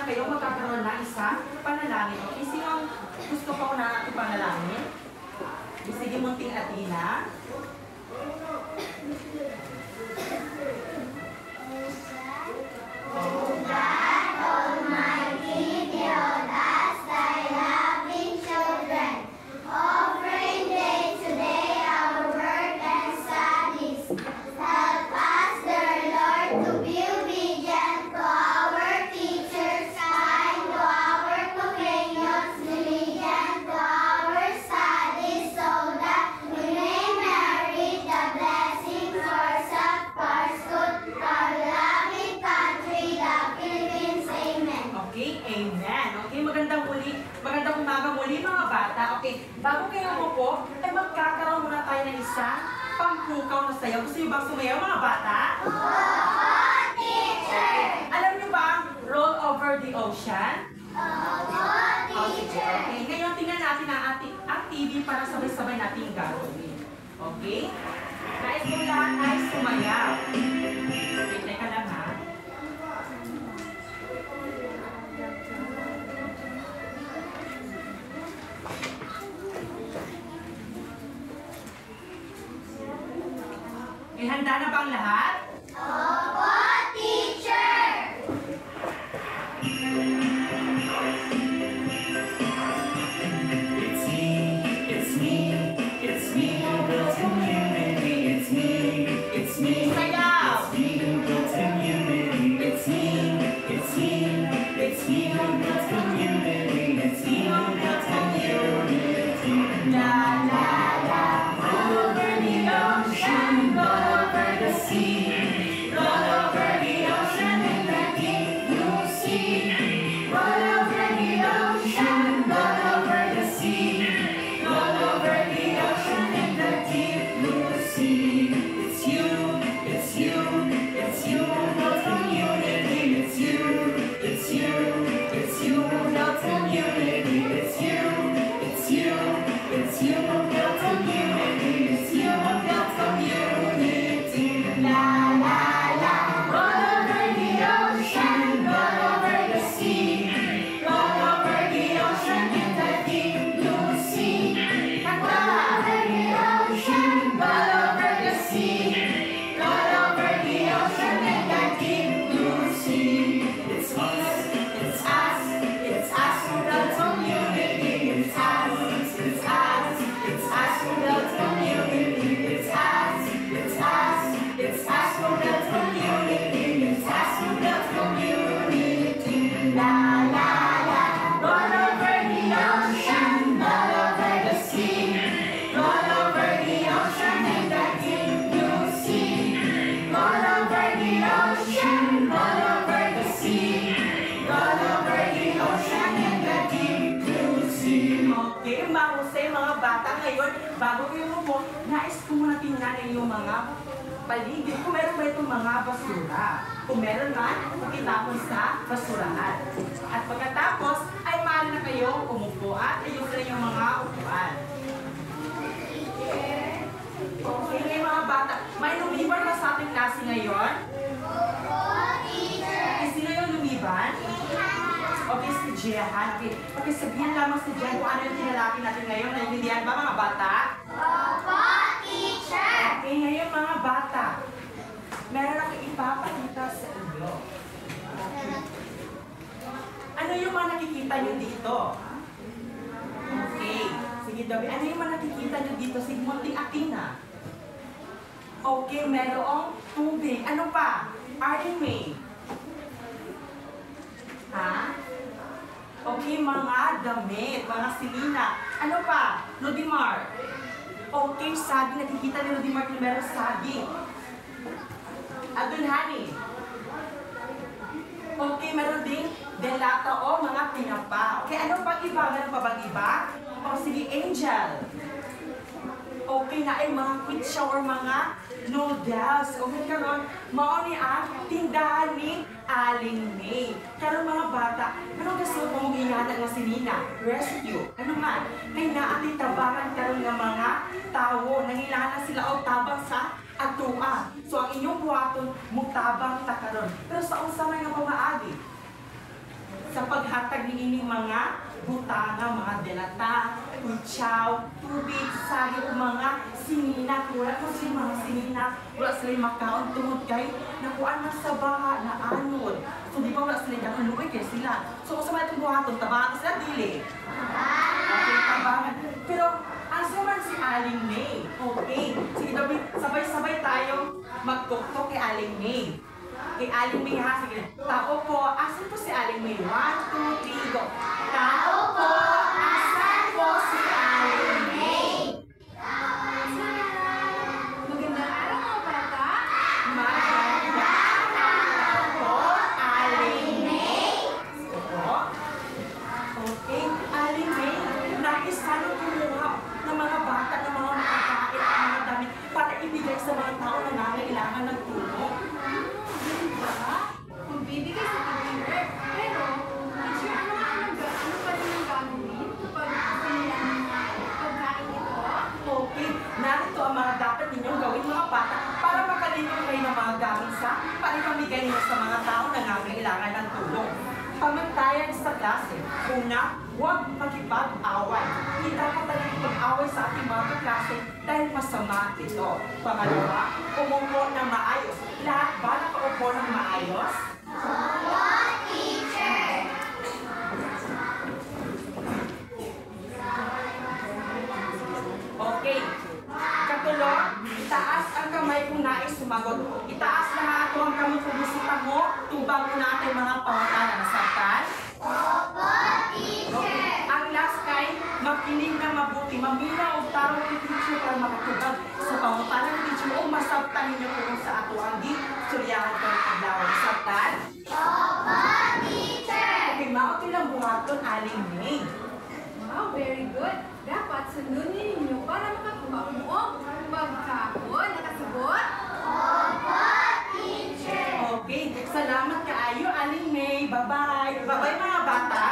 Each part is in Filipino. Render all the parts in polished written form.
na kayo magkakaroon na isang panalangin. Okay, sino ang gusto ko na ipanalangin? Sige, munting Athena. Oh God Almighty, build us thy loving children, offering day to day our work and studies. Help us, dear Lord, to be obedient to our teachers, kind to our companions, diligent to our studies, so that we may merit the blessings for self-pursuit, our loving country, the Philippines. Amen. Okay, amen. Okay, magandang umaga muli mga bata. Okay, bago kayo umupo, ay magkakaroon muna tayo ng isang pangpukaw na sayaw. Gusto niyo bang sumayaw mga bata? Oo, teacher! Alam niyo ba ang Roll Over the Ocean? Oo, teacher! Okay, ngayon tingnan natin ang ating activity para sabay-sabay natin gagawin. Okay? Nais ko lahat ay sumayaw. Okay, teka lang ha. Okay, handa na ba ang lahat? Opo, teacher! It's me who built community. It's me Sayaw! who built community. It's me who built community. It's me who built community. La la la. Roll over the ocean, roll over the sea, roll over the ocean in the deep blue sea. Roll over the ocean, roll over the sea, roll over the ocean in the deep blue sea. It's you who built community. It's you who built community. It's you who built community. It's you who built community. La la la. Roll over the ocean, roll over the sea, roll over the ocean in the deep blue sea. Roll over the ocean, roll over the sea, roll over the ocean in the deep blue sea. It's us who built community. It's us who built community. It's us who built community. It's us who built community. La la la. Roll over the ocean, roll over the sea, roll over the ocean in the deep blue sea. Roll over the ocean, roll over the sea, roll over the ocean in the deep blue sea. Okay, mahusay mga bata. Ngayon, bago kayo mo, nais ko muna tingnan ang iyong mga paligid. Kung meron ba itong mga basura. Kung meron man, pakitapon sa basurahan. At pagkatapos, ay maaari na kayo umupo at ayusin na yung mga upuan. Okay, ngayon mga bata, may lumiban ba sa ating klase ngayon? Opo, teacher! Okay, sino yung lumiban? Okay, si Jehan. Okay, sabihin lamang si Jehan kung ano yung tinalaki natin ngayon. Naiintindihan ba mga bata? Opo, teacher! Okay, ngayon mga bata, meron akong ipapakita sa inyo. Ano yung mga nakikita nyo dito? Okay, sige Dobby, ano yung mga nakikita nyo dito? Sige, munting Athena. Okay, merong tubig. Ano pa? Arden May. Ha? Okay, mga damit, mga silina. Ano pa? Lodimar. Okay, saging. Nakikita ni Lodimar kung meron saging. Adunhani. Okay, meron ding delata o mga tinapa. Okay, ano pang iba? Meron pa bang iba? O sige, Angel. Okay na ay mga kwitsa or mga noodles. Okay, karon mao ni ang tindahan ni Aling May. Karon mga bata, ano gusto mo mong ingana nga si Nina? Rescue. Ano man? May naati tabangan karon nga mga tawo. Nangilana sila og tabang sa atua. So ang inyong buhaton, mutabang ta karon. Pero sa unsa may nga pamaagi? sa paghatag ni ining mga butanga, mga delata, kuchaw, tubig, sahi o mga sinina. Wala ko sila mga sinina, wala sila makaon tungod kay nakuan na sa baha na anod. So di ba wala sila kanunoy kay sila. So kung sa mga itong buhaton, tabangan sila dili. Okay, tabangan. Pero asa man si Aling May? Okay, sige David, sabay-sabay tayo magtuktok kay Aling May. Kay Aling May ha, sige. Tao po, asan po si Aling May? 1, 2, 3, go. Tao po, asan po si Aling May? Magandang araw mga bata. Magandang araw po, Aling May. Opo. Okay, Aling May, nais sana kumuha ng mga bata, ng mga makakain at mga damit para ibigay sa mga tao na nangailangan ng tulong. Magbibigay sa teacher. Pero, teacher, ano pa rin ang gagawin kapag sila ng pagkain ito? Okay, narito ang mga dapat ninyong gawin mga bata para makalito kayo ng mga gamit sa panipamigay ninyo sa mga tao na nangailangan ng tulong. Pamantayan sa klase. Una, huwag makipag-away. Hindi dapat tayo makipag-away sa ating mga klase dahil masama ito. Pangalawa, umupo na maayos. Lahat ba nakaupo ng maayos? Opo, teacher. Okay. Katulong, itaas ang kamay kung nais sumagot. Itaas na ato ang kamay kung bisita mo. Tubang mo natin mga pangatanan na saktan. Opo, teacher. Ang last kay, makinig na mabuti. Mamina o tarong ni teacher para makatubag sa pangatanan ni teacher o masabtan ninyo kung sa ato ang di suryahan ko ng adlaw. Saktan? Opo, teacher. Okay, maotin lang buhaton, Aling May. Wow, very good. Dapat sundunin ninyo para makakuha mo pagkakon. Nakasagot? Opo, teacher. Okay, salamat kaayo, Aling May. Bye-bye. Bye-bye mga bata.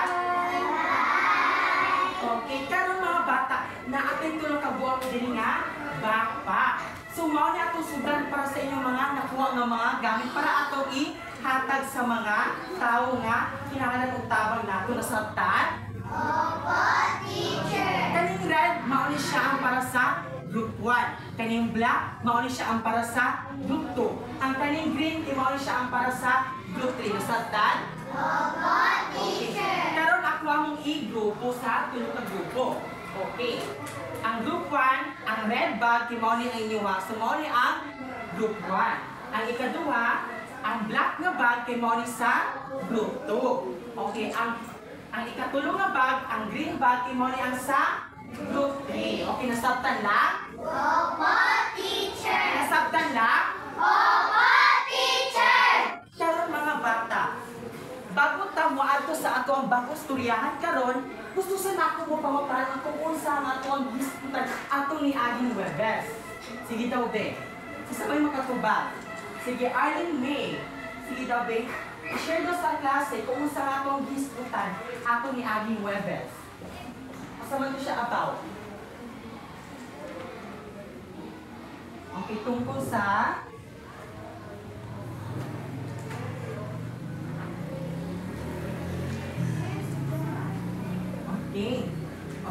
Okay, karon mga bata, na-attend ko lang kabuang din nga, backpack. So, mao na atong sudan para sa inyong mga nakuha nga mga gamit para atong ihatag sa mga tao nga kinahanglan og tabang nato na sabtan. Opo, teacher. Kaning red, mao ni siya ang para sa group 1. Kaning black, mao ni siya ang para sa group 2. Ang kaning green, mao ni siya ang para sa group 3. Nasabtan? Opo, teacher. Karon ako among i-grupo sa tulo ka grupo. Okay. Ang group 1, ang red bag, mao ni ang inyuha. So mao ni ang group 1. Ang ikaduha, ang black nga bag kay mao ni sa group 2. Okay, ang ikatulong nga bag, ang green bag kay mao ni ang sa group 3. Okay, nasabtan lang? Opo, teacher. Nasabtan lang? Opo, teacher. Karon mga bata, bago ta mo adto sa ato ang bagong istoryahan karon, gusto sa nako mo pamaparan kung unsa ang ato ang gisgutan ato ni Aging Webes. Sige daw be. Sabay makatubag. Sige, Arlene May. Sige daw be. I-share daw sa klase kung unsa ang ato ang gisgutan ato ni Aging Webes. Asa man to siya about? Okay, tungkol sa Okay.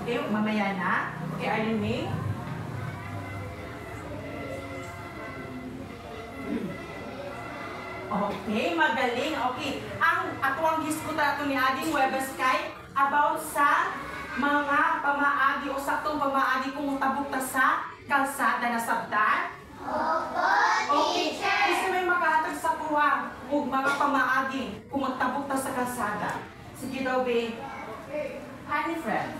Okay, mamaya na. Okay, Arlene May. Okay, magaling. Okay. Ang atuang giskutan ato ni Aging Webes kay about sa mga pamaagi o saktong pamaagi kung tabok ta sa kalsada na sabtan. Opo, Okay. teacher. Kasi may makahatag sa kuha o mga pamaagi kung magtabok ta sa kalsada. Sige daw, be. Honey friend.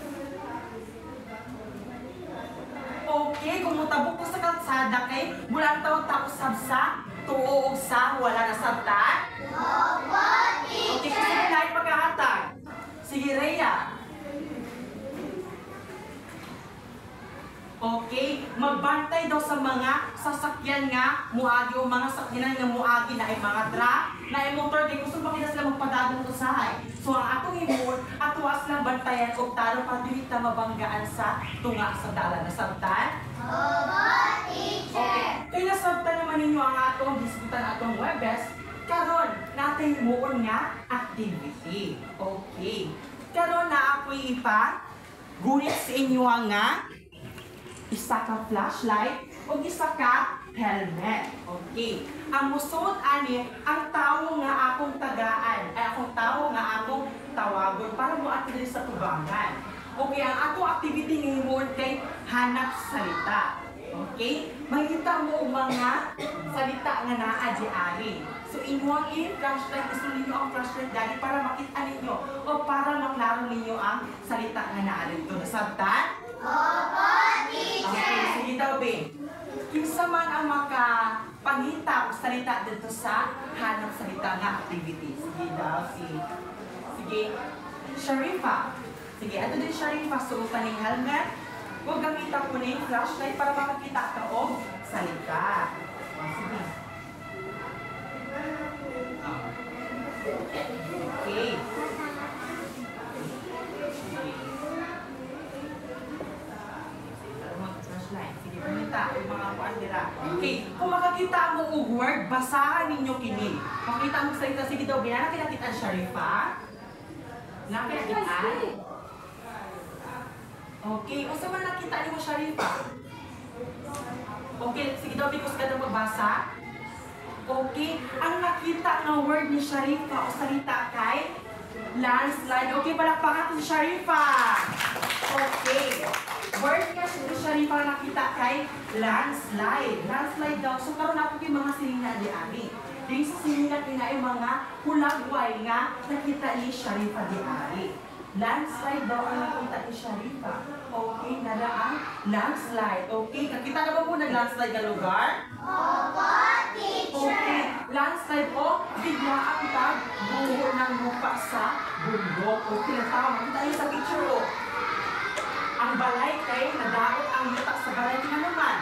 Okay, kung mutabok ko sa kalsada kay mula ang taon tapos sa tuog sa wala na sabtan. Opo, Okay, kasi teacher. kahit pagkahatag. Sige, Rhea. Okay, magbantay daw sa mga sasakyan nga muagi o mga sakyanan nga muagi na ay mga truck, na ay motor kay gusto makita sila magpadagong usahay. So ang atong imon, atuwas lang bantayan og taro patilita mabanggaan sa tunga sa dalan na sabtan. Opo, Okay, teacher. kaya nasabtan naman ninyo ang atong diskutan atong Webes Karon, natin moon nga activity. Okay. Karon na ako'y gunit sa inyo nga isa ka flashlight o isa ka helmet. Okay. Ang musuot ani, ang tao nga akong tagaan, ay akong tao nga akong tawagon para mo diri sa tubangan. Okay, ang atong activity ngayon kay hanap salita. Okay? Makita mo mga salita nga naa di ari. So inyong flashlight, gusto ninyo ang flashlight dali para makita ninyo o para maklaro ninyo ang salita nga naa dito. Nasabtan? Opo, teacher. Okay, sige daw, Ben. Kinsa man ang makapangita o salita dito sa hanap salita nga activity. Sige daw, sige. Sharifa. Sige, ato din Sharifa, suotan ng helmet. Huwag gamitan ko na yung flashlight para makakita ka o salita. Sige. Okay. Flashlight. Sige, gamitan yung mga kuan nila. Okay, kung makakita mo og word, basahan ninyo kini. Makita mo salita, sige daw, binana kita Sharifa. Nakita. Okay, kung saan man nakita niyo mo Sharifa? Okay, sige daw, because ka daw magbasa. Okay, ang nakita ng word ni Sharifa o salita kay landslide. Okay, palakpakan si Sharifa. Okay, word ka si Sharifa na nakita kay landslide. Landslide daw. So, karoon ako kay mga silina di ami. Dili sa silina ay mga hulagway nga nakita ni Sharifa di ami. Landslide daw ang nakita ni Sharifa. Okay, nara ang landslide. Okay, nakita na ba po nag-landslide na lugar? Opo, teacher. Okay, landslide o bigla ang pagbuho ng lupa sa bundok. Okay, tama. Kita niyo sa picture o. Ang balay kay nadaot ang lupa sa balay. Tingnan naman.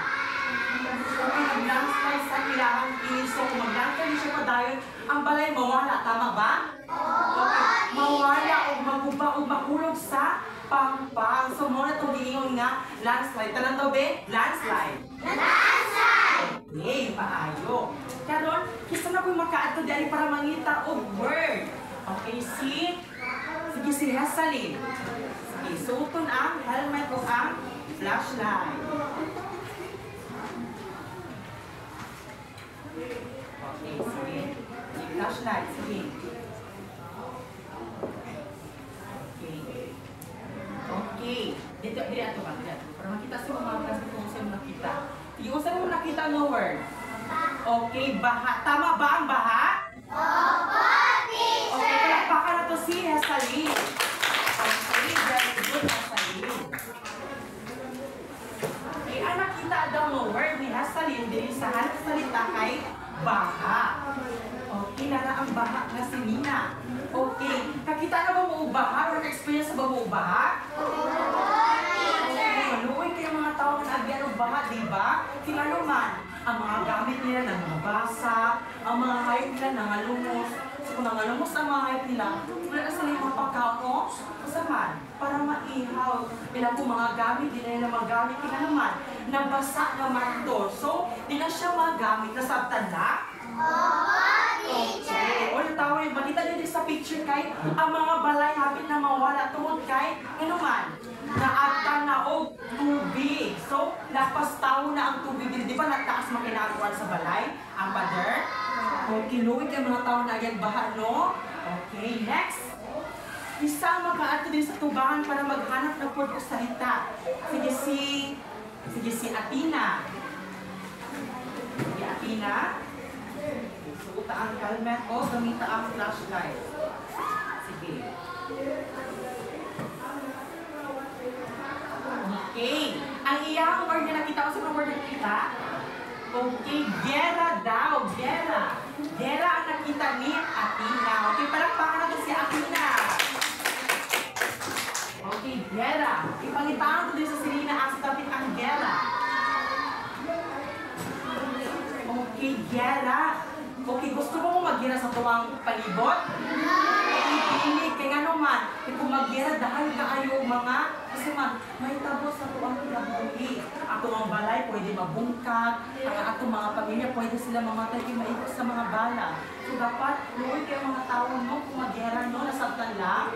Okay, nag-landslide sa ilahang piso. Kung mag-landslide siya padayon, ang balay mawala. Tama ba? Okay, mawala o maguba o mahulog sa pampang. So, muna itong giingon nga landslide. Tanang daw, be? Landslide. Landslide. Okay, paayo. Karon, kisa na po makaato dali para mangita o word. Okay, sige si Hasalin. Sige, suoton ang helmet o ang flashlight. Okay, sige. Flashlight, sige. Okay. Dito ato ba? Para makita sa mga klase kung saan mo nakita. Sige, kung saan mo nakita ng word? Okay, baha. Tama ba ang baha? Opo, teacher. Okay, palakpakan na to si Hasalin. Okay, very good, Hasalin. Okay, ang nakita daw ng word ni Hasalin din sa hanap salita kay baha. Okay, nara ang baha na si Nina. Okay, kakita na ba mo baha? Or na-experience ba mo baha? Okay, maluoy kayo mga tao na agyan ng baha, di ba? Tingnan man, ang mga gamit nila nang mabasa, ang mga hayop nila nangalumos. So kung nangalumos ang mga hayop nila, wala na sila yung mga pagkaon mo, kasaman, para maihaw. Ilang po mga gamit, di na nila magamit. Tingnan naman, nabasa naman to. So, di na siya magamit. Nasabtan na? Opo, teacher. O natawa yung makita nyo din sa picture kay ang mga balay habit na mawala tungod kay ano man, naatan na og tubig. So, lapastaw na ang tubig. Di ba nagtaas makinakuan sa balay? Ang pader? Okay, luwid yung mga tao na agad baha, no? Okay, next. Isang makaato din sa tubangan para maghanap ng word o salita. Sige si Athena. Sige, Athena. Suota ang helmet o gamita ang flashlight. Sige. Okay. Ang iyang word na nakita ko sa mga word na nakita. Okay, gera daw. Gera. Gera ang nakita ni Athena. Okay, palakpakan natin si Athena. Okay, gera. Ipangitaan ko din sa Serena ang tapit ang gera. Okay, gera. Okay, gusto mo mag-gera gera sa tuwang palibot? Hindi, kaya nga naman, kung mag-gera dahil kaayo mga, kasi may tabos sa tuwang kinabuhi. Ato ang balay, pwede mabungkag, ang ato mga pamilya, pwede sila mamatay kung maikot sa mga bala. So dapat, luoy kayo mga tao no, kung mag-gera no, nasabtan lang.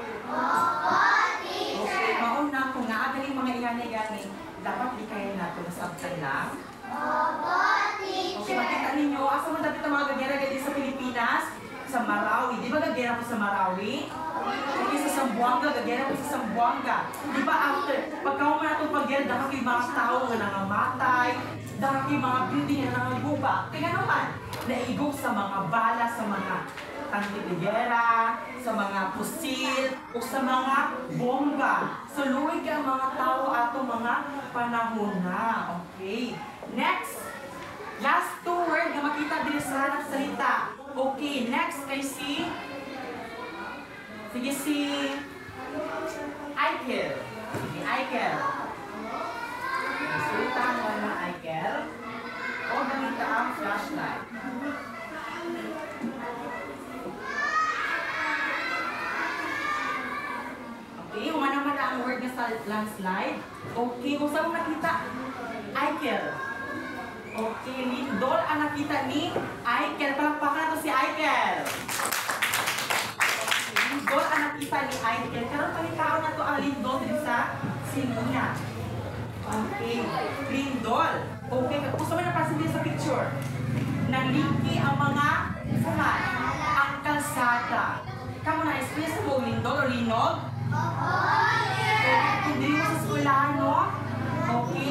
Okay, mauna, kung nga agaling mga iyan-igani, dapat di kayo nato nasabtan lang. Okay, makita ninyo, asa mo dapat ang mga gagera gadi sa Pilipinas? Sa Marawi. Di ba gagera ko sa Marawi? Okay, sa Zamboanga, gagera ko sa Zamboanga. Di ba after, pagkaw mo na itong paggera, dahil kayo mga tao nga nangamatay, dahil kayo mga building na nangaguba. Kaya naman, naigog sa mga bala, sa mga tanti-gera, sa mga pusil, o sa mga bomba. So, luwig ang mga tao ato mga panahon na. Okay. Next. Last two word na makita din sa harap salita. Okay, next kay si... Sige si... Aikel. Si Aikel. Salita mo na Aikel. O gamita ang flashlight. Okay, umana-mana ang word na sa landslide. Okay, kung saan mo nakita? Aikel. Okay, Lindol ang nakita ni Aikel. Palakpakan na to si Aikel. Okay, Lindol ang nakita ni Aikel. Karoon palikaon na to ang Lindol din sa Sinuna. Okay, Lindol. Okay, kung saan mo napansin din sa picture? Naliki ang mga suman. Ang kalsada. Kamu na-express mo Lindol o Linog? Okay, kung di mo sa eskwelahan, no? Okay,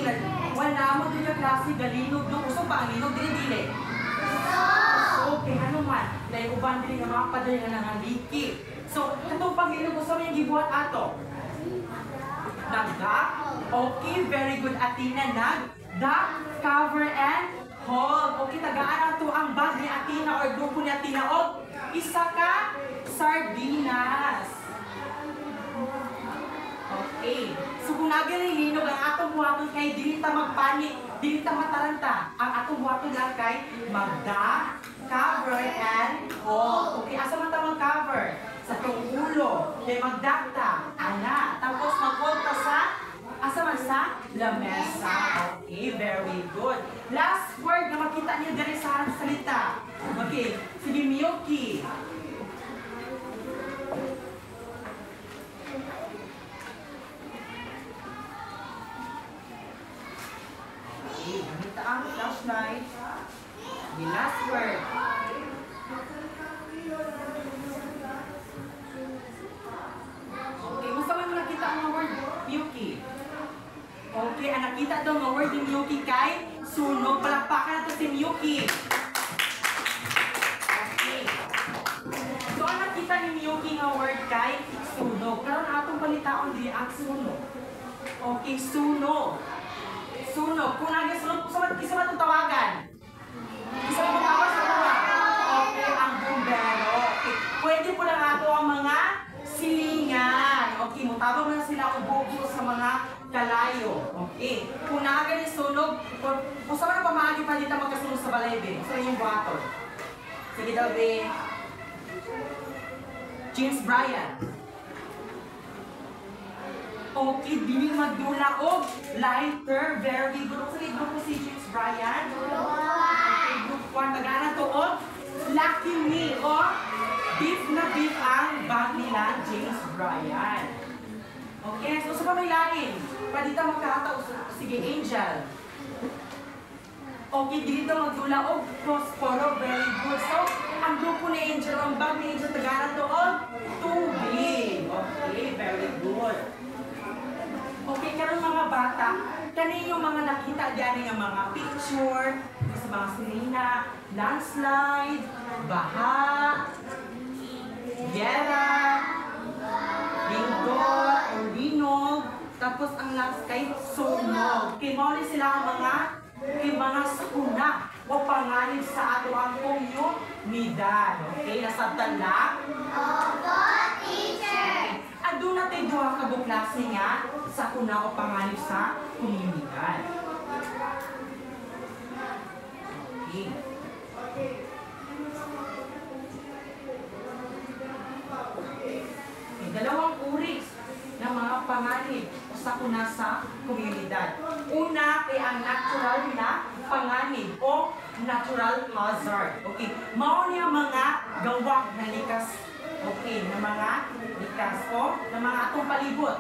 wala mo din yung klase galinog, no? Gusto ba ang linog? Dili-dili. Okay, ano man? Dahil uban din yung mga padali nga nangaliki. So, itong paglinog, gusto mo yung gibuhat ato? Nagdak? Okay, very good. Atina, nagdak, cover, and hold. Okay, tagaan ato ang bag ni Atina or grupo ni Atina. O, isa ka, sardinas. Okay. So kung nagalinog ang atong buhaton kay dili ta magpani, dili ta mataranta. Ang atong buhaton lang kay magda, cover, and hold. Okay, asa man ta mag-cover? Sa tong ulo. Kay magdakta, ana. Tapos mag-hold ta sa asa man sa lamesa. Okay, very good. Last word na makita niyo diri sa harap salita. Okay, sige Miyuki. Okay, gamit ang flashlight. The last word. Okay, gusto mo nakita ang word Miyuki? Okay, ang nakita daw ang word ni Miyuki kay sunog. Palakpakan na to si Miyuki. Okay. So, ang nakita ni Miyuki nga word kay sunog. Karon atong palitaon di ang sunog. Okay, sunog. Sunog. Kung nag-sunog, isa ba itong tawagan? Isa ba itong tawag sa tawag? Okay, ang bumbero. Okay. Pwede po lang ato ang mga silingan. Okay, mutawag na sila ubo sa mga kalayo. Okay. Kung nakagan yung sunog, kung saan na pamahagi pa dito magkasunog sa balay, be? Sa inyong buhaton. Sige daw, be. James Bryan. Okay, dili magdula o lighter. Very good. Sige, group ko si James Bryan. Okay, group 1. Tagana to o Lucky Me o beef na beef ang bag nila James Bryan. Okay, next. Uso pa may lain. Padita magkakataw. Sige, Angel. Okay, dito magdula o Prospero. Very good. So, ang grupo ni Angel, ang bag ni Angel, tagana to o tubig. Okay, very good. Okay, karon mga bata, kani yung mga nakita diyan ng mga picture sa mga sinina, landslide, baha, gera, lindol, o linog, tapos ang last kay sunog. Kay mo sila ang mga sakuna o panganib sa ato ang komunidad. Okay, nasabtan lang? Opo, teacher. Ado na tayo duha ka buklase nga sa kuna o panganib sa komunidad. Okay. panganib sa kuna sa komunidad. Una kay ang natural na panganib o natural hazard. Okay, mao niya mga gawa na likas. Okay, na mga likas o na mga atong palibot,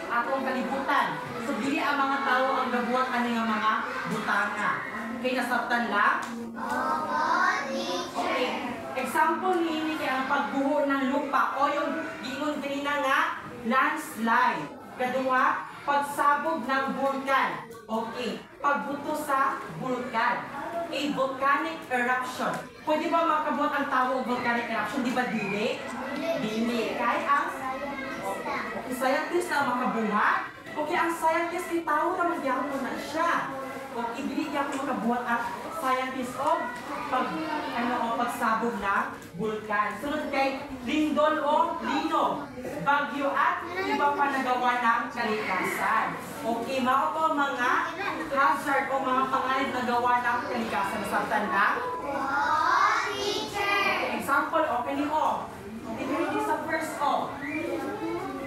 atong kalibutan. So dili ang mga tao ang gabuhat ani nga mga butanga. Okay, nasabtan lang? Okay. Example ni kay ang pagbuho ng lupa o yung giingon kanina nga landslide. Kadua, pagsabog ng vulkan. Okay, pagbuto sa vulkan. A volcanic eruption. Pwede ba makabuhat ang tao ng volcanic eruption? Di ba dili? Dili. Kaya ang scientist na makabuhat. Okay, ang scientist ay tao na magyamo na siya. Okay, dili niya makabuhat ang scientist o pagsabog ng vulkan. Sunod kay lindol o linog, bagyo at iba pa nagawa ng kalikasan. Okay, mao po mga hazard o mga panganib na gawa ng kalikasan sa tanda. Okay, example, okay ni O. Okay, hindi sa first O.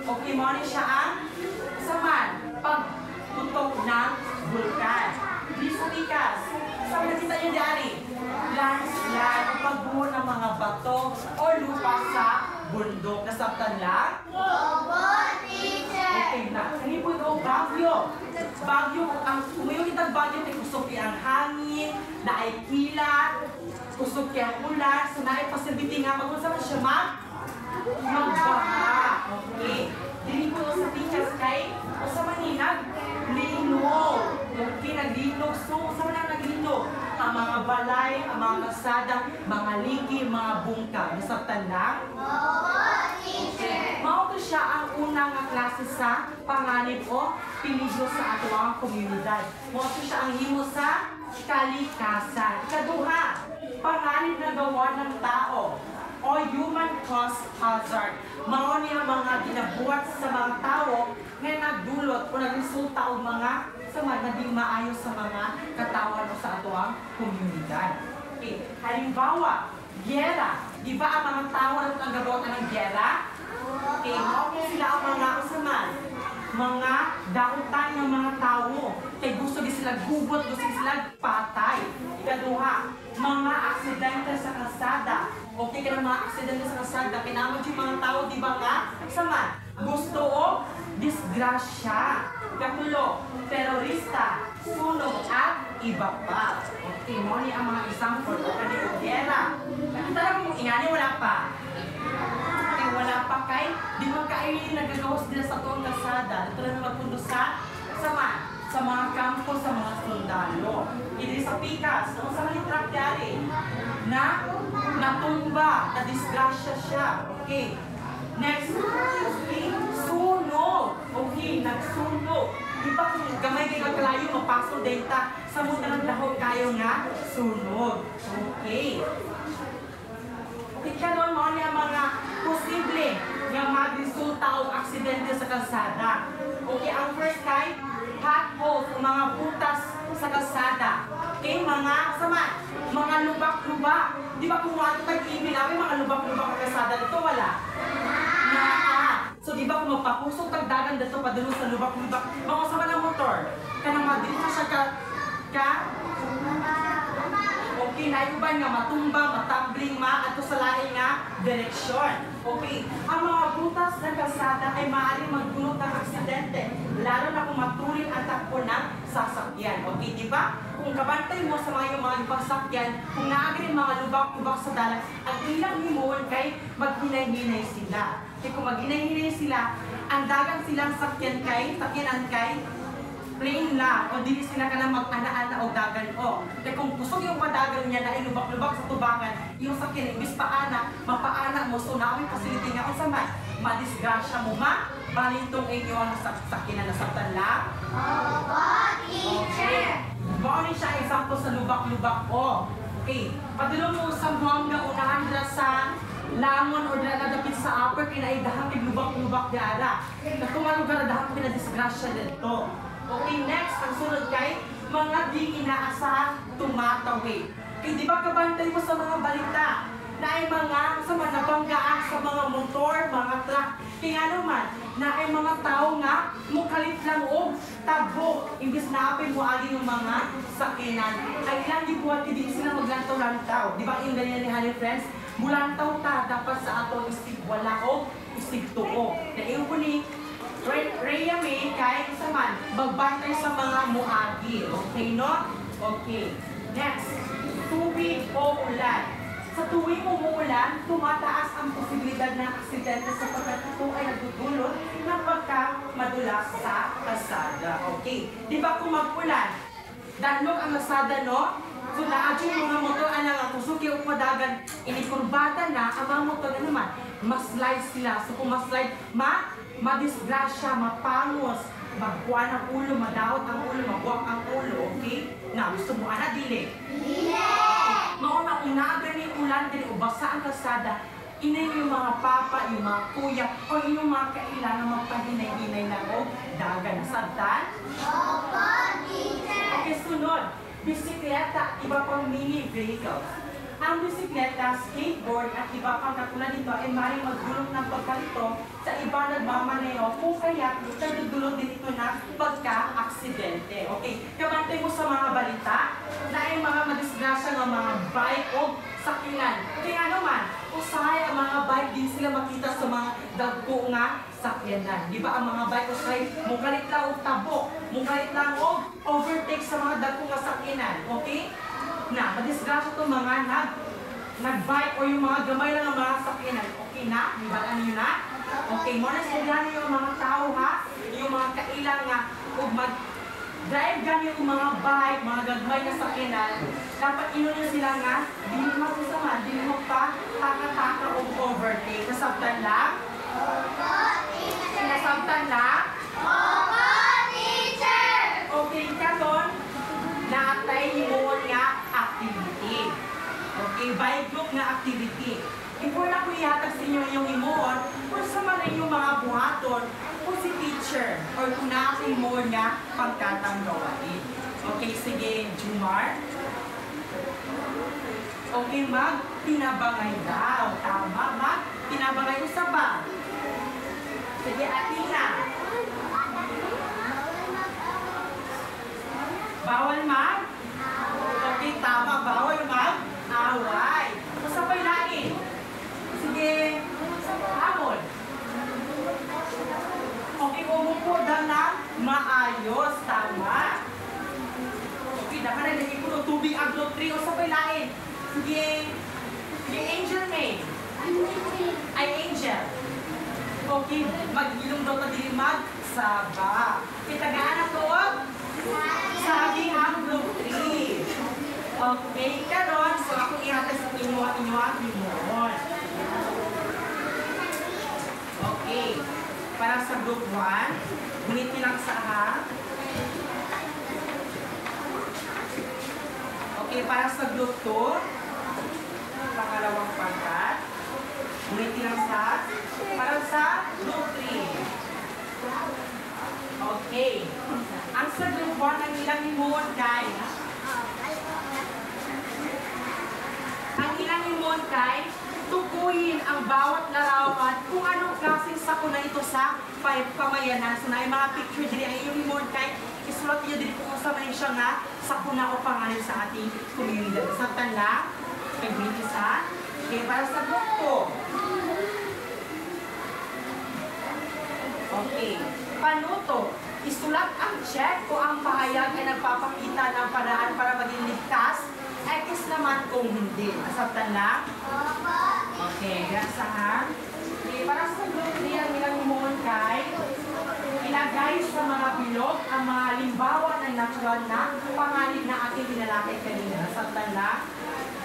Okay, mao ni siya ang saman, pagputok ng vulkan. Di sa likas. Sabi na kita niyo dari, landslide, ang pagbuho ng mga bato o lupa sa bundok. Nasabtan lang? Okay na. Hindi po ito bagyo. Bagyo, ang umayong itang bagyo, may kusok ang hangin, na ay kilat, kusok ang ulan, so na ay pasabiti nga, mag-usap na siya magbaha. Okay. Dili po sa teachers kay, o sa maninag, linog. Okay, naglinog. So, saan na naglinog? Ang mga balay, ang mga kasada, mga ligi, mga bungka. Nasabtan lang? Okay. Mao to siya ang unang nga klase sa panganib o peligro sa atuang komunidad. Mao to siya ang himo sa kalikasan. Ikaduha, panganib na gawa ng tao o human caused hazard. Mao niya mga ginabuhat sa mga tao nga nagdulot o nagresulta og mga sama na di maayo sa mga katawan o sa atuang komunidad. Okay. Halimbawa, giyera. Di ba ang mga tao ang gabuhat ng giyera? Okay, mao sila ang mga usaman. Mga dautan ng mga tao. Kay gusto di sila gubot, gusto di sila patay. Ikaduha, mga aksidente sa kalsada. Okay ka ng mga aksidente sa kalsada. Kinamad yung mga tao, di ba nga? Sama, gusto o disgrasya. Katulo, terorista, sunog at iba pa. Okay, mo ni ang mga example o kanil gera. Nakita lang kung ingani, wala pa. Okay, wala pa kay, di mo kaili nagagawas nila sa tuwang kalsada. Ito lang magpundo sa mga kampo, sa mga sundalo. Hindi sa pikas, no? Sa mga truck dari, na natumba, na disgrasya siya. Okay. Next, okay, sunog. Okay, nagsunog. Di ba kung gamay kayo kalayo, mapasok data, sa muta ng dahon kayo nga, sunog. Okay. Okay, kaya doon mo niya mga posible nga magresulta o aksidente sa kalsada. Okay, ang first kay potholes, mga butas sa kalsada. Okay, mga lubak-lubak. Di ba kung wala tag-ibig namin, mga lubak-lubak sa kalsada dito, wala? So di ba kung magpapusok tagdagan dito padulong sa lubak-lubak, mga sama ng motor, kanang madilit na siya okay, naiuban nga matumba, matambling ato sa laing nga direksyon. Okay, ang mga butas ng kalsada ay maaaring magdulot ng aksidente, lalo na kung matuloy ang takbo ng sasakyan. Okay, di ba? Kung kabantay mo sa mga ibang sakyan, kung naagin mga lubak-lubak sa dalan, ang ilang himuon kay maghinay-hinay sila. Kaya kung maghinay-hinay sila, ang dagang silang sakyanan kay plain lang, o dili sila ka na mag-ana-ana o dagan o. Kaya kung kusog yung padagan niya na ilubak-lubak sa tubangan, yung sakyan, imbis paana, mapaana mo, so namin facility nga, o samay, madisgrasya mo balintong inyong sakyan na nasaktan lang. Okay. Bawin siya example sa lubak-lubak o. Okay. Padulong mo sa mga unahan nila sa lamon o nadapit sa upper, kinaidahang lubak-lubak dara. Na kung ano lugar, dahang pinadisgrasya dito. Okay, next, ang sunod kay mga di inaasahang tumatawid. Okay, di ba kabantay mo sa mga balita na ay mga nabanggaan sa sa mga motor, mga truck. Kaya naman, na ay mga tao nga, mukalit lang o tabo. Imbis na apay mo agi yung mga sakinan. Ay lang gibuhat hindi sila maglantaw-lantaw. Di ba yung ganyan ni Honey Friends? Mulantaw ta, dapat sa ato istig wala o istig tuo. Na yung ni Rhea May, kahit sa man, magbantay sa mga muagi. Okay, no? Okay. Next, tubig o ulan. Sa tuwing umuulan, tumataas ang posibilidad ng aksidente sapagkat ito ay nagdudulot ng pagkamadulas sa kalsada. Okay. Di ba kung mag-ulan, danlog ang kalsada, no? So naadyo yung mga motor, ang kusuki o padagan, inikurbata na, ang mga motor na naman, maslide sila. So kung maslide, madisgrasya, mapangos, magkuha ng ulo, madawat ang ulo, magbuwak ang ulo, okay? Na, gusto mo, ana, dili? Mauna-una, gani ulan, gani ubasa ang kalsada, inay yung mga papa, yung mga kuya, o yung mga kailangan magpahinay-hinay na o dagan. Sabtan? Opo, teacher. Okay, sunod. Bisikleta, iba pang mini vehicles. Ang bisikleta, skateboard at iba pang katulad nito ay maaaring magdulot ng pagkalito sa iba nagmamaneho kung kaya nagdudulot din ito ng pagka-aksidente. Okay, kabantay mo sa mga balita na ay mga madisgrasya ng mga bike o sakinan. Kaya naman, usahay ang mga bike din sila makita sa mga dagko nga sakyanan. Di ba ang mga bike usahay, mukalit lang o tabok, mukalit lang o overtake sa mga dagko nga sakyanan. Okay? Na, madisgrasya itong mga nag-bike o yung mga gamay lang ng mga sakyanan. Okay na? Ibalaan nyo na? Okay, muna sila yung mga tao ha, yung mga kailang nga, kung mag-drive ganyan yung mga bike, mga gagmay na sakyanan, dapat inunin sila nga, hindi masusama, hindi mo pa taka-taka o overtake. Nasabtan lang? Opo, teacher. Nasabtan lang? Opo, teacher. Okay, katon, naatay yung nga activity. Okay, by group nga activity. Important ko ihatag sa inyo yung imuon kung sa man yung mga buhaton kung si teacher or kung natin mo nga pagkatang gawain. Okay, sige, Jumar. Okay, tinabangay daw. Tama, tinabangay mo sa ba? Sige, Atina. Bawal mag? Okay, tama. Bawal mag-away. Masabay lain. Sige, hamon. Okay, umupo na maayos. Tama. Okay, dapat na lagi ko ng tubig aglo 3 o sabay lain. Sige, Angel May. Ay, Angel. Okay, mag-ilong daw na din mag-saba. Kitagaan na to, saging aglo 3. Okay, karon, so ako ihatag sa inyo ang imon. Okay, para sa group 1, guniti lang sa ha. Okay, para sa group 2, pangalawang pangkat, guniti lang sa, para sa group 3. Okay, ang sa group 1, ang ilang imon, guys. Ang ilang imon kay tukuyin ang bawat larawan kung anong klaseng sakuna ito sa pamayanan. So na yung mga picture diri ang iyong imon kay isulat niyo diri kung sa man siya nga sakuna o pangalan sa ating komunidad. Sa tanda, kay Britisan, kay para sa grupo. Okay. Panuto, isulat ang check kung ang pahayag ay nagpapakita ng paraan para maging ligtas. X naman kung hindi. Nasabtan lang? Okay, gasahan. Okay, para sa group 3, ang ilang imon kay ilagay sa mga bilog ang mga limbawa ng natural na pangalit na ating pinalakay kanina. Nasabtan lang?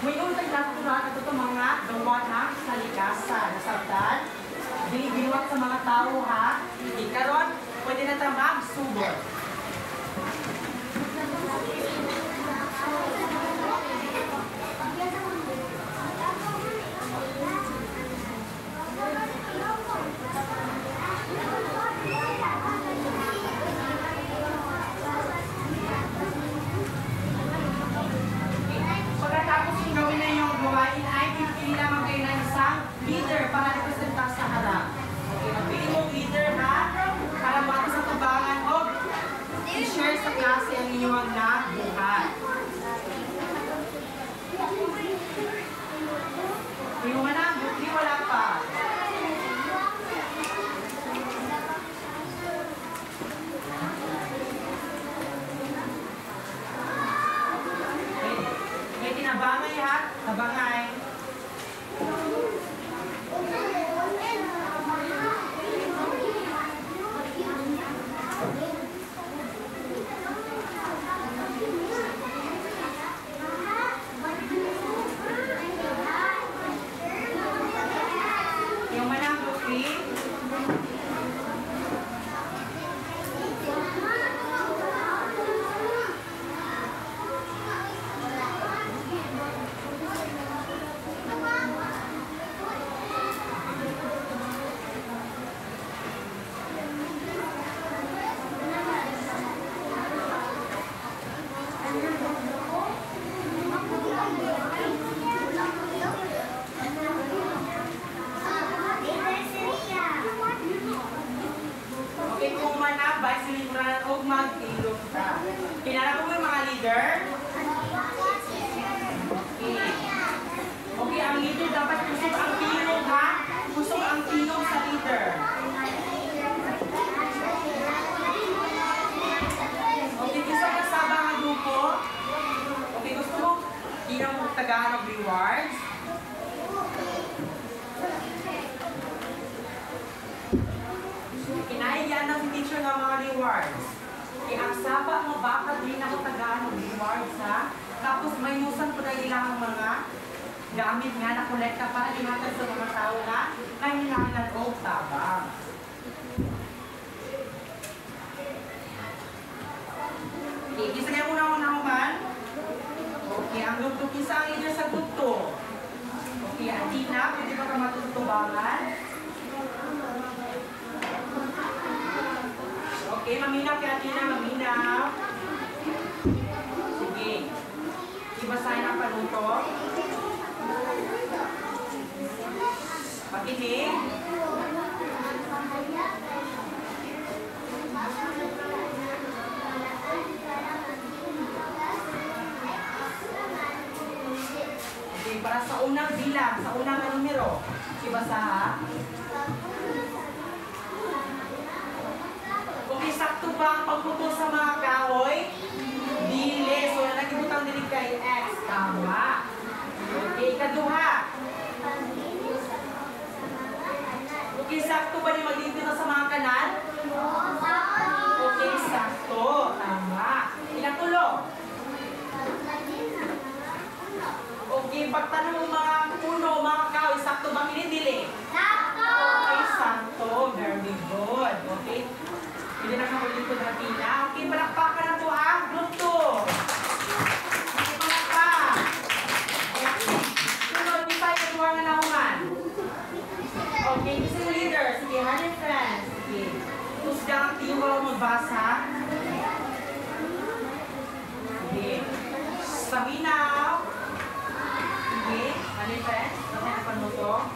May untay natural at ito mga gawa ng kalikasan. Nasabtan? Binibinuat sa mga tao ha. Ikaron, pwede na tayo mag-subot. Pagkatapos yung gawin na yung gawain ay pipili lamang kayo ng isang leader para represent tinatawag na buhat. Yung mana, buti wala pa. May tinabangay ha? Nabangay. Yung manang buti. Okay, kung manang, by silipuranan o mag-ilog ka. Kinala ko mo yung mga leader? Okay. Okay, ang leader dapat kusog ang tilog ha? Kusog ang tilog sa leader. Okay, gusto mo sabang ang grupo? Okay, gusto mo ginang Tagalog rewards? Kinaiyan ng teacher ng mga rewards. E ang saba mo baka din ako Tagalog rewards ha? Tapos may nusan po na ilang mga gamit nga na kolekta para ihatag sa mga tao na kailangan o tabang. Okay, kisa kaya muna ako naman. Okay, ang grupo, kisa ang leader sa grupo. Okay, Atina, pwede ba ka matutubangan? Okay, maminaw kay Atina, maminaw. Sige. Ibasahin ang panuto. Pakinig. Okay, para sa unang bilang, sa unang numero. Ibasa ha. Okay, sakto ba ang pagputol sa mga kahoy? Dili. So, nagibutang din kay X. Tama. Okay, ikaduha. Okay, sakto ba yung magdito na sa mga kanal? Okay, sakto. Tama. Ikatulo. Okay, pagtanong ng mga puno, mga kahoy, sakto ba pinidili? Okay, sakto. Very good. Okay. Hindi na kami dito na Tina. Okay, palakpakan na ito ang group 2. Okay, palakpak. Sunod, di pa yung luwang na naungan. Okay, gusto yung leader. Sige, honey friends. Sige. Tusga ang tiyo walang magbasa. Sige. Saminaw. Sige, honey friends. Kasi na panuto.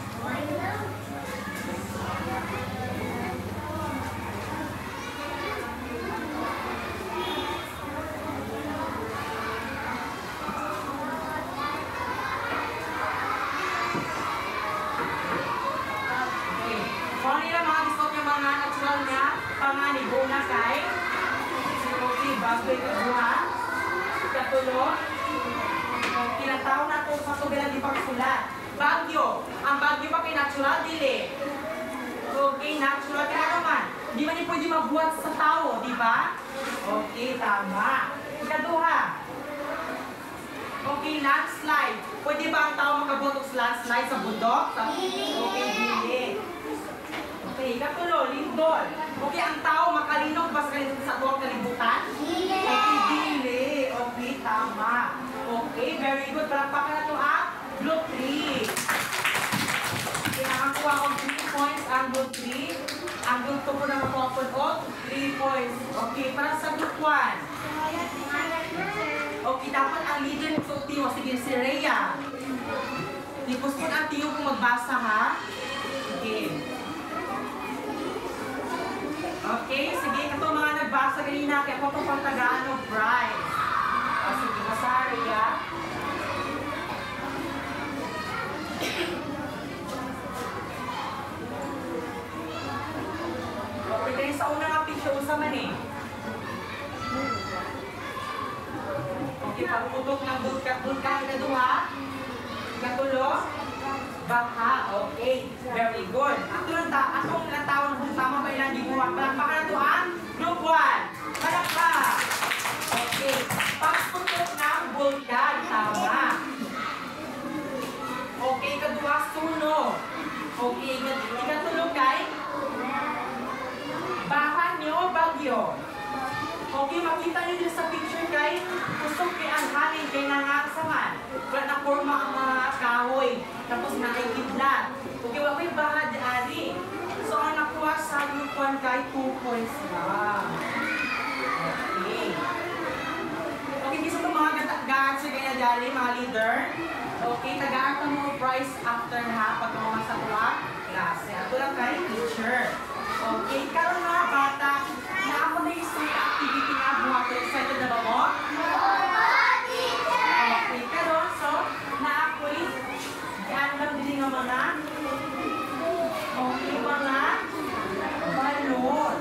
Kung nila mga gusto niya mga natural niya, panganigo na kay okay, bago ikabuha, ikatulo, tinatawag na ito sa tubilan di pagsulat. Bagyo. Ang bagyo ba kay natural? Dili. Okay, natural ka naman. Di man yung pwede mabuhat sa tao, di ba? Okay, tama. Ikaduha. Okay, landslide. Pwede ba ang tao makabuhat ng landslide sa bundok? Okay, dili. Okay, ikatulo, lindol. Okay, ang tao makalinog ba sa buong kalibutan? Okay, dili. Okay, tama. Okay, very good. Palakpakan na ito ang group 3. Okay, nakakuha ko 3 points ang group 3. Ang group 2 po na makuha po 3 points. Okay, para sa group 1. Okay, dapat ang leader ng group 2. Sige, si Rhea. Tipos po ang tiyo kung magbasa ha. Okay. Okay, sige, ito mga nagbasa kanina, kaya ako pang Tagalog, Bryce. Asaria. Okay, dahil sa una nga picture, usa man eh. Okay, pagputok ng bulkan na duha. Katulo. Baka, okay. Very good. Atong natawag kung tama ba ilang gibuhat. Palakpakan na duha. Group 1. Palakpak. Okay. Pagputok ng bulkan. Tama. Okay, kadua sunog. Okay, ikatulo kay bahan nyo bagyo. Okay, makita nyo din sa picture kay kusog kay ang hangin kay nangasaman. Wala na forma ang mga kahoy. Tapos nakikidlat. Okay, wala may bahad ari. So, ang nakuha sa grupuan kay 2 points lang. Okay. Okay, gusto ko mga ga-answer kayo na dali, mga leader. Okay, tagaan ka mo prize after na pag kumasa ko klase. Ito lang kay teacher. Okay, karon mga bata, na ako na yung street activity nga buhat. Excited na ba mo? Okay, karon, so, na ako'y i-andam din ng mga okay, mga balon.